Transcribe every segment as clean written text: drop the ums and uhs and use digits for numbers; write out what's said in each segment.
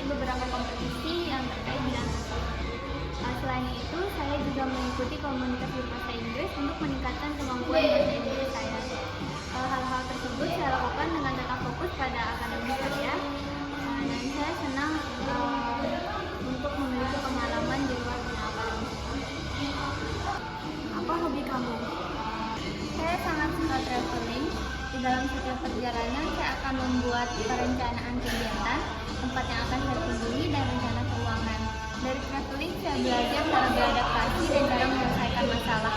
beberapa kompetisi yang terkait bidang tersebut. Selain itu, saya juga mengikuti komunitas berbahasa Inggris untuk meningkatkan kemampuan bahasa Inggris saya. Hal-hal tersebut saya lakukan dengan tetap fokus pada akademis saya, dan saya senang untuk memiliki pengalaman di luar dunia akademis. Apa hobi kamu? Saya sangat suka traveling. Di dalam setiap perjalanan, saya akan membuat perencanaan kegiatan, tempat yang akan saya kunjungi, dan rencana keuangan. Dari traveling, saya belajar cara beradaptasi dan cara menyelesaikan masalah.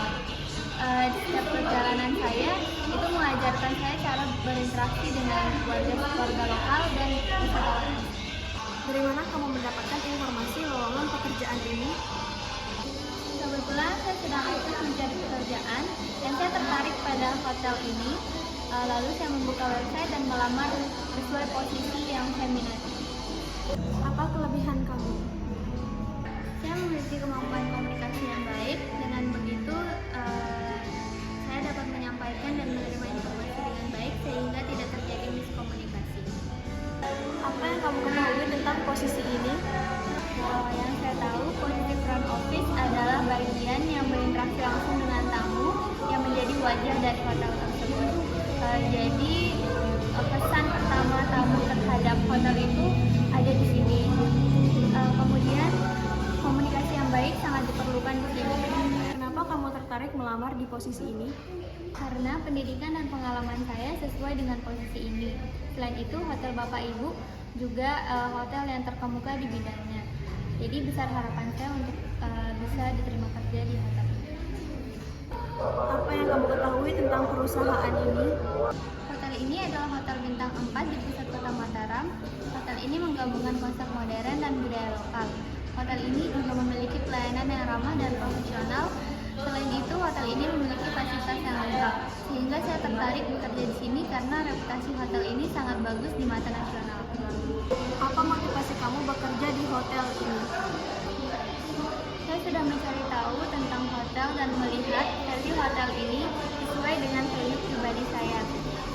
Di setiap perjalanan saya, itu mengajarkan saya cara berinteraksi dengan warga lokal dan wisatawan. Dari mana kamu mendapatkan informasi lowongan pekerjaan ini? Kebetulan saya sedang aktif mencari pekerjaan dan saya tertarik pada hotel ini. Lalu saya membuka website dan melamar sesuai posisi yang saya minati. Apa kelebihan kamu? Saya memiliki kemampuan komunikasi yang baik. Dengan begitu, saya dapat menyampaikan dan menerima informasi dengan baik sehingga tidak terjadi miskomunikasi. Apa yang kamu ketahui tentang posisi ini? Yang saya tahu, posisi front office adalah bagian yang berinteraksi langsung dengan tamu yang menjadi wajah dari hotel tersebut. Jadi pesan pertama tamu terhadap hotel itu ada di sini. Kemudian komunikasi yang baik sangat diperlukan di sini. Kenapa kamu tertarik melamar di posisi ini? Karena pendidikan dan pengalaman saya sesuai dengan posisi ini. Selain itu, hotel Bapak Ibu juga hotel yang terkemuka di bidangnya. Jadi besar harapan saya untuk bisa diterima kerja di hotel ini. Apa yang kamu ketahui tentang perusahaan ini? Hotel ini adalah hotel bintang 4 di pusat kota Mataram. Hotel ini menggabungkan konsep modern dan budaya lokal. Hotel ini juga memiliki pelayanan yang ramah dan profesional. Selain itu, hotel ini memiliki fasilitas yang lengkap, sehingga saya tertarik bekerja di sini karena reputasi hotel ini sangat bagus di mata nasional. Apa motivasi kamu bekerja di hotel ini? Saya sudah mencari tahu tentang hotel dan melihat value hotel ini sesuai dengan value pribadi saya.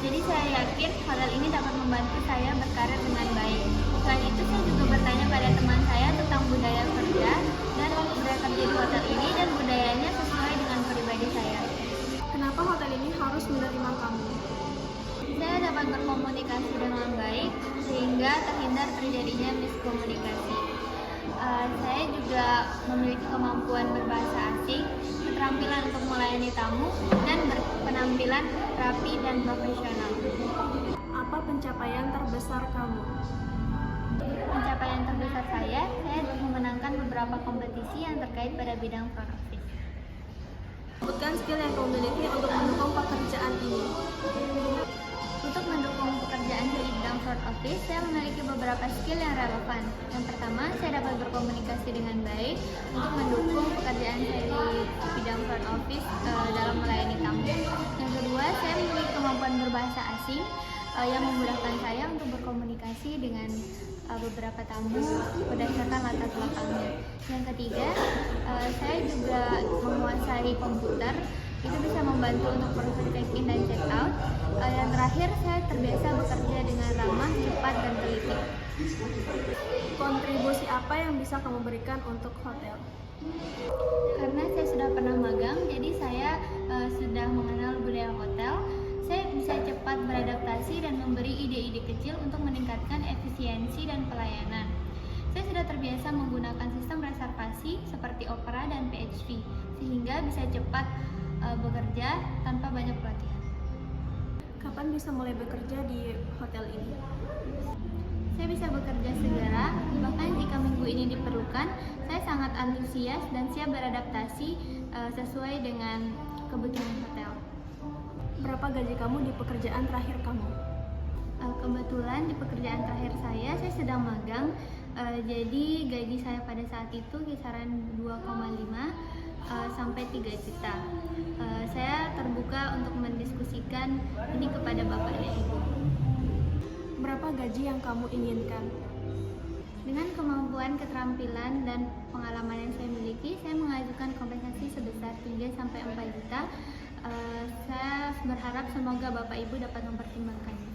Jadi saya yakin hotel ini dapat membantu saya berkarir dengan baik. Selain itu, saya juga bertanya pada teman saya tentang budaya kerja dan budaya kerja di hotel ini dan budayanya sesuai dengan pribadi saya. Kenapa hotel ini harus menerima kamu? Saya dapat berkomunikasi dengan baik sehingga terhindar terjadinya miskomunikasi. Saya juga memiliki kemampuan berbahasa asing, keterampilan untuk melayani tamu, dan berpenampilan rapi dan profesional. Apa pencapaian terbesar kamu? Pencapaian terbesar saya memenangkan beberapa kompetisi yang terkait pada bidang front office. Sebutkan skill yang kamu miliki untuk mendukung pekerjaan ini. Untuk mendukung pekerjaan di bidang front office, saya memiliki beberapa skill yang relevan. Yang pertama, saya dapat berkomunikasi dengan baik untuk mendukung pekerjaan saya di bidang front office dalam melayani tamu. Yang kedua, saya memiliki kemampuan berbahasa asing yang memudahkan saya untuk berkomunikasi dengan beberapa tamu berdasarkan latar belakangnya. Yang ketiga, saya juga menguasai komputer. Itu bisa membantu untuk proses check-in dan check-out. Yang terakhir, saya terbiasa bekerja dengan ramah, cepat, dan teliti. Kontribusi apa yang bisa kamu berikan untuk hotel? Karena saya sudah pernah magang, jadi saya sudah mengenal budaya hotel. Saya bisa cepat beradaptasi dan memberi ide-ide kecil untuk meningkatkan efisiensi dan pelayanan. Saya sudah terbiasa menggunakan sistem reservasi seperti Opera dan PHP, sehingga bisa cepat bekerja tanpa banyak pelatihan. Kapan bisa mulai bekerja di hotel ini? Saya bisa bekerja segera, bahkan jika minggu ini diperlukan. Saya sangat antusias dan siap beradaptasi sesuai dengan kebutuhan hotel. Berapa gaji kamu di pekerjaan terakhir kamu? Kebetulan di pekerjaan terakhir saya sedang magang, jadi gaji saya pada saat itu kisaran 2,5 sampai 3 juta. Saya terbuka untuk mendiskusikan ini kepada Bapak dan Ibu. Berapa gaji yang kamu inginkan? Dengan kemampuan, keterampilan, dan pengalaman yang saya miliki, saya mengajukan kompensasi sebesar 3 sampai 4 juta. Saya berharap semoga Bapak Ibu dapat mempertimbangkannya.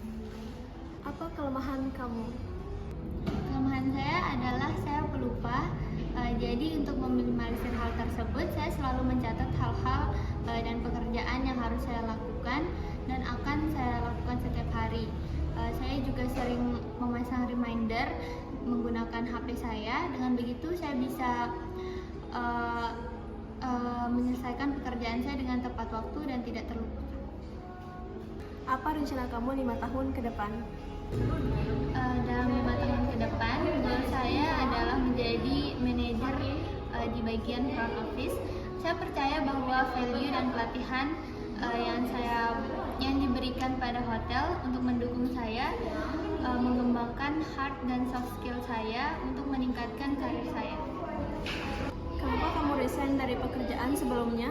Apa kelemahan kamu? Kelemahan Alasan saya adalah saya pelupa. Jadi untuk meminimalisir hal tersebut, saya selalu mencatat hal-hal dan pekerjaan yang harus saya lakukan dan akan saya lakukan setiap hari. Saya juga sering memasang reminder menggunakan HP saya. Dengan begitu saya bisa menyelesaikan pekerjaan saya dengan tepat waktu dan tidak terlupa. Apa rencana kamu 5 tahun ke depan? Dalam 5 tahun ke depan, goal saya adalah menjadi manajer di bagian front office. Saya percaya bahwa value dan pelatihan yang diberikan pada hotel untuk mendukung saya mengembangkan hard dan soft skill saya untuk meningkatkan karir saya. Kenapa kamu resign dari pekerjaan sebelumnya?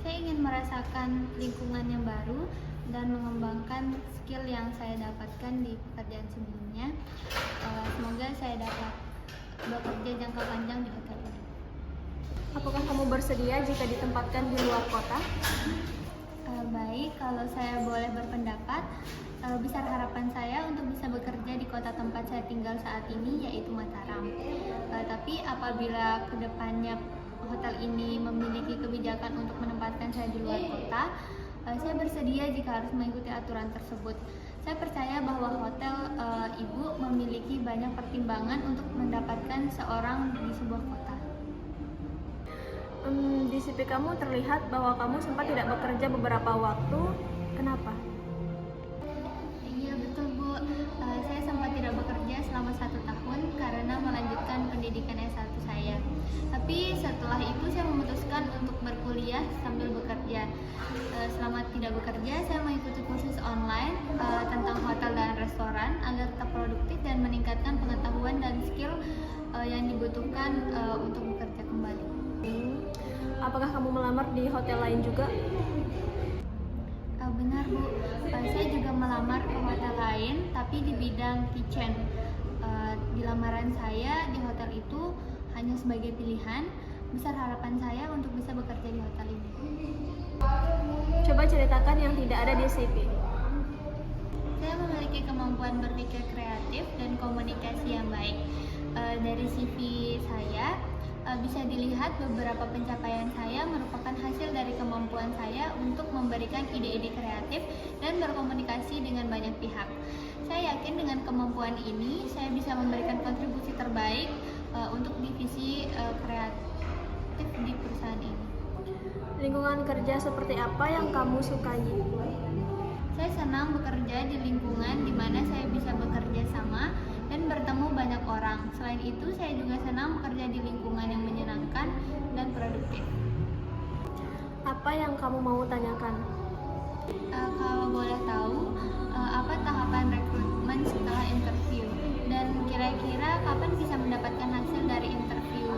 Saya ingin merasakan lingkungan yang baru dan mengembangkan skill yang saya dapatkan di pekerjaan sebelumnya. Semoga saya dapat bekerja jangka panjang di hotel ini. Apakah kamu bersedia jika ditempatkan di luar kota? Baik, kalau saya boleh berpendapat, besar harapan saya untuk bisa bekerja di kota tempat saya tinggal saat ini, yaitu Mataram. Tapi apabila kedepannya hotel ini memiliki kebijakan untuk menempatkan saya di luar kota, saya bersedia jika harus mengikuti aturan tersebut. Saya percaya bahwa hotel Ibu memiliki banyak pertimbangan untuk mendapatkan seorang di sebuah kota. Di CV kamu terlihat bahwa kamu sempat tidak bekerja beberapa waktu. Kenapa? Iya betul Bu, saya sempat tidak bekerja selama 1 tahun karena melanjutkan pendidikan S1 saya. Tapi setelah itu saya memutuskan untuk berkuliah sambil bekerja. Selama tidak bekerja, saya mengikuti kursus online tentang hotel dan restoran agar tetap produktif dan meningkatkan pengetahuan dan skill yang dibutuhkan untuk bekerja kembali. Apakah kamu melamar di hotel lain juga? Benar Bu, saya juga melamar ke hotel lain tapi di bidang kitchen. Di lamaran saya di hotel itu hanya sebagai pilihan. Besar harapan saya untuk bisa bekerja di hotel ini. Coba ceritakan yang tidak ada di CV. Saya memiliki kemampuan berpikir kreatif dan komunikasi yang baik. Dari CV saya bisa dilihat beberapa pencapaian saya merupakan hasil dari kemampuan saya untuk memberikan ide-ide kreatif dan berkomunikasi dengan banyak pihak. Saya yakin dengan kemampuan ini saya bisa memberikan kontribusi terbaik untuk divisi kreatif di perusahaan ini. Lingkungan kerja seperti apa yang kamu sukai? Saya senang bekerja di lingkungan di mana saya bisa bekerja sama dan bertemu banyak orang. Selain itu, saya juga senang bekerja di lingkungan yang menyenangkan dan produktif. Apa yang kamu mau tanyakan? Kalau boleh tahu, apa tahapan rekrutmen setelah interview? Dan kira-kira kapan bisa mendapatkan hasil dari interview?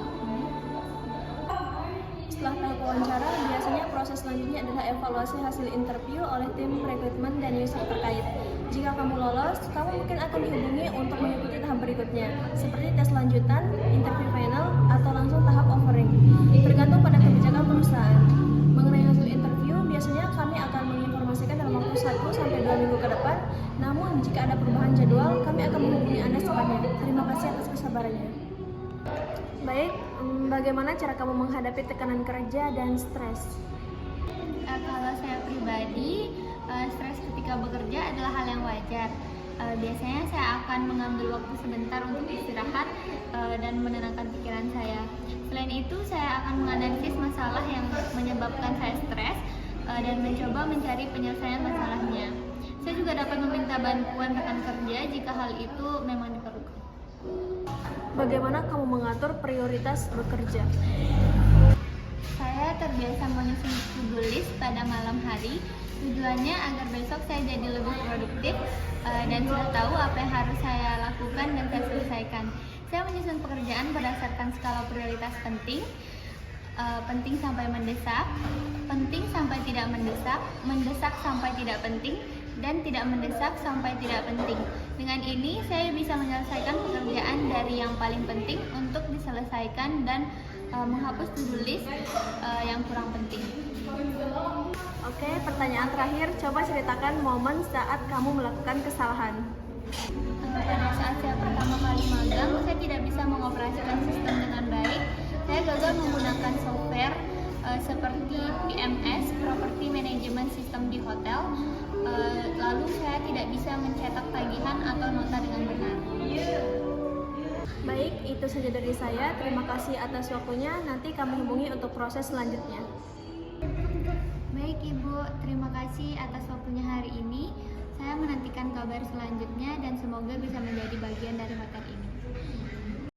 Setelah tahap wawancara, biasanya proses selanjutnya adalah evaluasi hasil interview oleh tim rekrutmen dan user terkait. Jika kamu lolos, kamu mungkin akan dihubungi untuk mengikuti tahap berikutnya, seperti tes lanjutan, interview final, atau langsung tahap offering, tergantung pada kebijakan perusahaan. Mengenai hasil interview, biasanya kami akan menginformasikan dalam waktu 1-2 minggu ke depan, namun jika ada perubahan jadwal, kami akan menghubungi Anda secepatnya. Terima kasih atas kesabarannya. Baik, bagaimana cara kamu menghadapi tekanan kerja dan stres? Kalau saya pribadi, stres ketika bekerja adalah hal yang wajar. Biasanya saya akan mengambil waktu sebentar untuk istirahat dan menenangkan pikiran saya. Selain itu, saya akan menganalisis masalah yang menyebabkan saya stres dan mencoba mencari penyelesaian masalahnya. Saya juga dapat meminta bantuan rekan kerja jika hal itu memang diperlukan. Bagaimana kamu mengatur prioritas bekerja? Saya terbiasa menyusun to-do list pada malam hari. Tujuannya agar besok saya jadi lebih produktif dan sudah tahu apa yang harus saya lakukan dan saya selesaikan. Saya menyusun pekerjaan berdasarkan skala prioritas penting, penting sampai mendesak, penting sampai tidak mendesak, mendesak sampai tidak penting, dan tidak mendesak sampai tidak penting. Dengan ini, saya bisa menyelesaikan pekerjaan dari yang paling penting untuk diselesaikan dan menghapus to-do list yang kurang penting. Oke, pertanyaan terakhir, coba ceritakan momen saat kamu melakukan kesalahan. pada saat saya pertama kali magang, saya tidak bisa mengoperasikan sistem dengan baik. Saya gagal menggunakan software seperti PMS, Property Management System di hotel. Lalu saya tidak bisa mencetak tagihan atau nota dengan benar. Baik, itu saja dari saya. Terima kasih atas waktunya. Nanti kami hubungi untuk proses selanjutnya. Baik Ibu, terima kasih atas waktunya hari ini. Saya menantikan kabar selanjutnya dan semoga bisa menjadi bagian dari hotel ini.